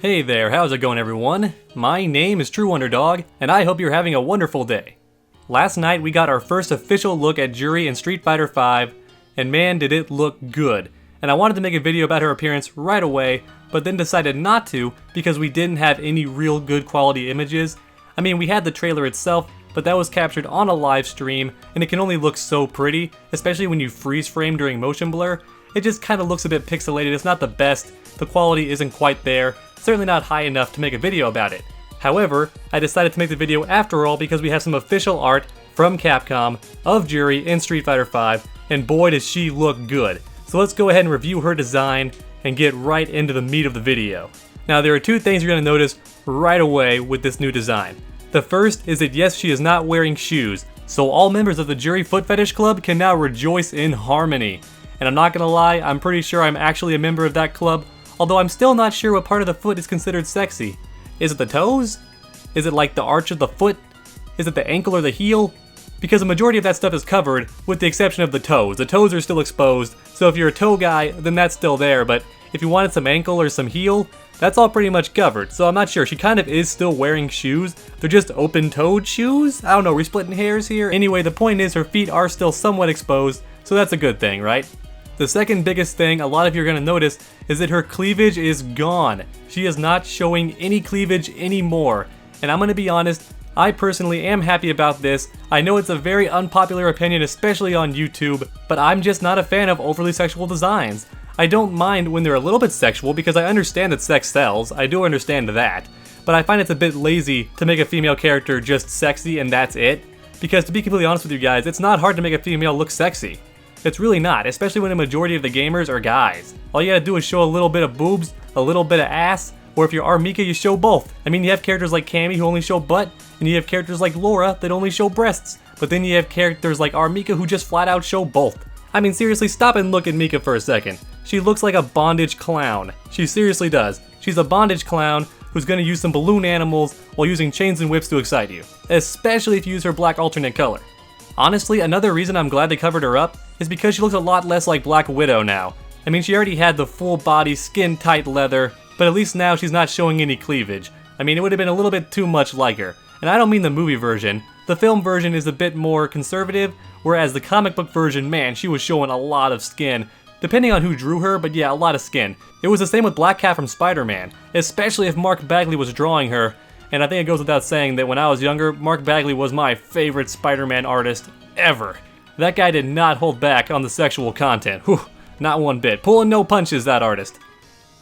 Hey there, how's it going everyone? My name is True Underdog, and I hope you're having a wonderful day. Last night we got our first official look at Juri in Street Fighter V, and man did it look good. And I wanted to make a video about her appearance right away, but then decided not to because we didn't have any real good quality images. I mean, we had the trailer itself, but that was captured on a live stream, and it can only look so pretty, especially when you freeze frame during motion blur. It just kind of looks a bit pixelated. It's not the best, the quality isn't quite there, certainly not high enough to make a video about it. However, I decided to make the video after all because we have some official art from Capcom of Juri in Street Fighter V, and boy does she look good. So let's go ahead and review her design and get right into the meat of the video. Now there are two things you're going to notice right away with this new design. The first is that yes, she is not wearing shoes, so all members of the Juri Foot Fetish Club can now rejoice in harmony. And I'm not gonna lie, I'm pretty sure I'm actually a member of that club, although I'm still not sure what part of the foot is considered sexy. Is it the toes? Is it like the arch of the foot? Is it the ankle or the heel? Because the majority of that stuff is covered, with the exception of the toes. The toes are still exposed, so if you're a toe guy, then that's still there, but if you wanted some ankle or some heel, that's all pretty much covered, so I'm not sure. She kind of is still wearing shoes. They're just open-toed shoes? I don't know, are we splitting hairs here? Anyway, the point is her feet are still somewhat exposed, so that's a good thing, right? The second biggest thing a lot of you are going to notice is that her cleavage is gone. She is not showing any cleavage anymore. And I'm going to be honest, I personally am happy about this. I know it's a very unpopular opinion, especially on YouTube, but I'm just not a fan of overly sexual designs. I don't mind when they're a little bit sexual because I understand that sex sells, I do understand that, but I find it's a bit lazy to make a female character just sexy and that's it. Because to be completely honest with you guys, it's not hard to make a female look sexy. It's really not, especially when a majority of the gamers are guys. All you gotta do is show a little bit of boobs, a little bit of ass, or if you're Armika, you show both. I mean, you have characters like Cammy who only show butt, and you have characters like Laura that only show breasts. But then you have characters like Armika who just flat out show both. I mean, seriously, stop and look at Mika for a second. She looks like a bondage clown. She seriously does. She's a bondage clown who's gonna use some balloon animals while using chains and whips to excite you. Especially if you use her black alternate color. Honestly, another reason I'm glad they covered her up is because she looks a lot less like Black Widow now. I mean, she already had the full body, skin tight leather, but at least now she's not showing any cleavage. I mean, it would have been a little bit too much like her. And I don't mean the movie version. The film version is a bit more conservative, whereas the comic book version, man, she was showing a lot of skin. Depending on who drew her, but yeah, a lot of skin. It was the same with Black Cat from Spider-Man, especially if Mark Bagley was drawing her. And I think it goes without saying that when I was younger, Mark Bagley was my favorite Spider-Man artist ever. That guy did not hold back on the sexual content. Whew, not one bit. Pulling no punches, that artist.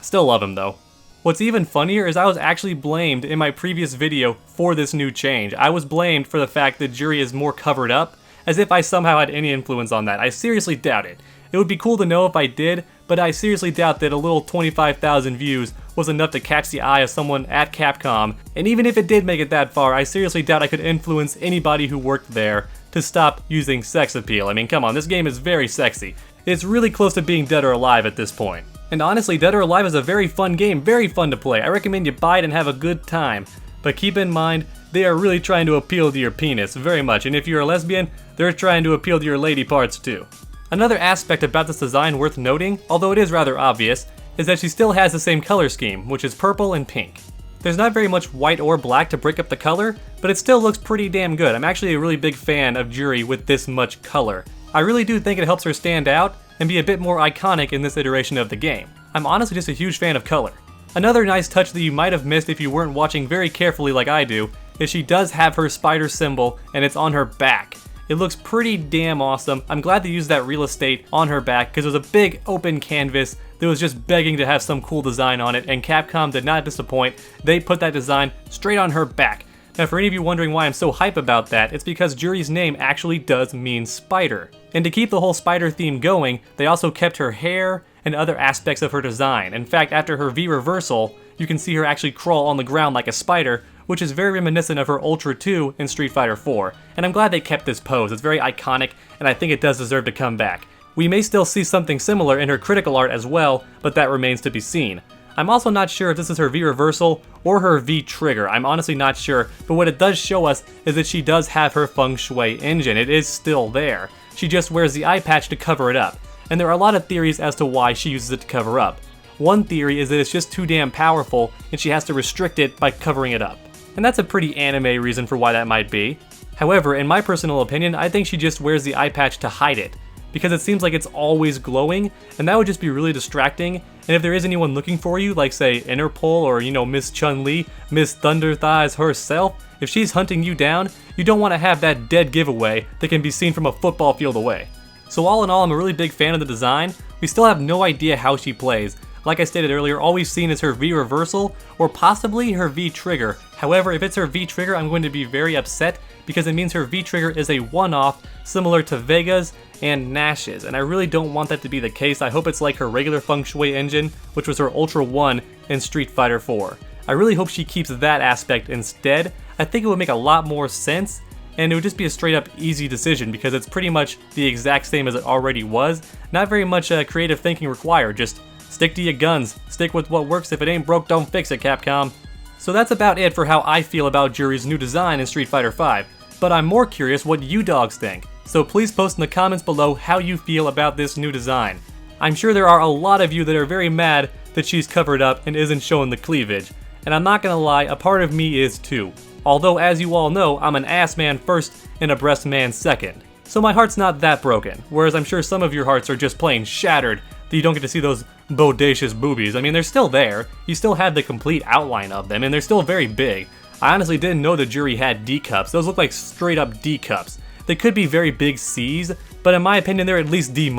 Still love him though. What's even funnier is I was actually blamed in my previous video for this new change. I was blamed for the fact that Juri is more covered up, as if I somehow had any influence on that. I seriously doubt it. It would be cool to know if I did, but I seriously doubt that a little 25,000 views was enough to catch the eye of someone at Capcom, and even if it did make it that far, I seriously doubt I could influence anybody who worked there to stop using sex appeal. I mean, come on, this game is very sexy. It's really close to being Dead or Alive at this point. And honestly, Dead or Alive is a very fun game, very fun to play. I recommend you buy it and have a good time. But keep in mind, they are really trying to appeal to your penis, very much, and if you're a lesbian, they're trying to appeal to your lady parts too. Another aspect about this design worth noting, although it is rather obvious, is that she still has the same color scheme, which is purple and pink. There's not very much white or black to break up the color, but it still looks pretty damn good. I'm actually a really big fan of Juri with this much color. I really do think it helps her stand out and be a bit more iconic in this iteration of the game. I'm honestly just a huge fan of color. Another nice touch that you might have missed if you weren't watching very carefully like I do, is she does have her spider symbol and it's on her back. It looks pretty damn awesome. I'm glad they used that real estate on her back because it was a big open canvas that was just begging to have some cool design on it, and Capcom did not disappoint. They put that design straight on her back. Now for any of you wondering why I'm so hype about that, it's because Juri's name actually does mean spider. And to keep the whole spider theme going, they also kept her hair and other aspects of her design. In fact, after her V reversal, you can see her actually crawl on the ground like a spider, which is very reminiscent of her Ultra 2 in Street Fighter 4. And I'm glad they kept this pose. It's very iconic, and I think it does deserve to come back. We may still see something similar in her critical art as well, but that remains to be seen. I'm also not sure if this is her V reversal or her V trigger. I'm honestly not sure, but what it does show us is that she does have her feng shui engine. It is still there. She just wears the eye patch to cover it up. And there are a lot of theories as to why she uses it to cover up. One theory is that it's just too damn powerful and she has to restrict it by covering it up. And that's a pretty anime reason for why that might be. However, in my personal opinion, I think she just wears the eye patch to hide it, because it seems like it's always glowing, and that would just be really distracting. And if there is anyone looking for you, like say Interpol or Miss Chun-Li, Miss Thunder Thighs herself, if she's hunting you down, you don't want to have that dead giveaway that can be seen from a football field away. So all in all, I'm a really big fan of the design. We still have no idea how she plays. Like I stated earlier, all we've seen is her V reversal, or possibly her V trigger. However, if it's her V trigger, I'm going to be very upset, because it means her V trigger is a one-off, similar to Vega's and Nash's, and I really don't want that to be the case. I hope it's like her regular Feng Shui engine, which was her Ultra 1 in Street Fighter 4. I really hope she keeps that aspect instead. I think it would make a lot more sense, and it would just be a straight up easy decision, because it's pretty much the exact same as it already was. Not very much creative thinking required, just stick to your guns, stick with what works. If it ain't broke, don't fix it, Capcom. So that's about it for how I feel about Juri's new design in Street Fighter 5, but I'm more curious what you dogs think. So please post in the comments below how you feel about this new design. I'm sure there are a lot of you that are very mad that she's covered up and isn't showing the cleavage, and I'm not gonna lie, a part of me is too. Although, as you all know, I'm an ass man first and a breast man second. So my heart's not that broken, whereas I'm sure some of your hearts are just plain shattered that you don't get to see those bodacious boobies. I mean, they're still there, you still have the complete outline of them, and they're still very big. I honestly didn't know that Juri had D cups. Those look like straight up D cups. They could be very big C's, but in my opinion they're at least D-.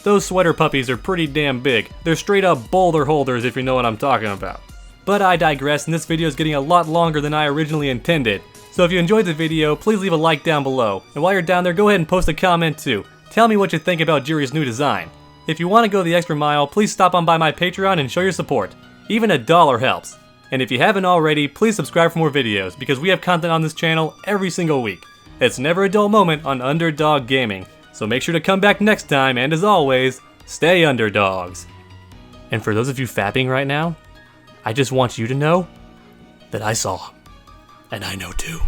Those sweater puppies are pretty damn big. They're straight up boulder holders, if you know what I'm talking about. But I digress, and this video is getting a lot longer than I originally intended. So if you enjoyed the video, please leave a like down below. And while you're down there, go ahead and post a comment too. Tell me what you think about Juri's new design. If you want to go the extra mile, please stop on by my Patreon and show your support. Even $1 helps. And if you haven't already, please subscribe for more videos, because we have content on this channel every single week. It's never a dull moment on Underdog Gaming. So make sure to come back next time, and as always, stay underdogs. And for those of you fapping right now, I just want you to know that I saw, and I know too.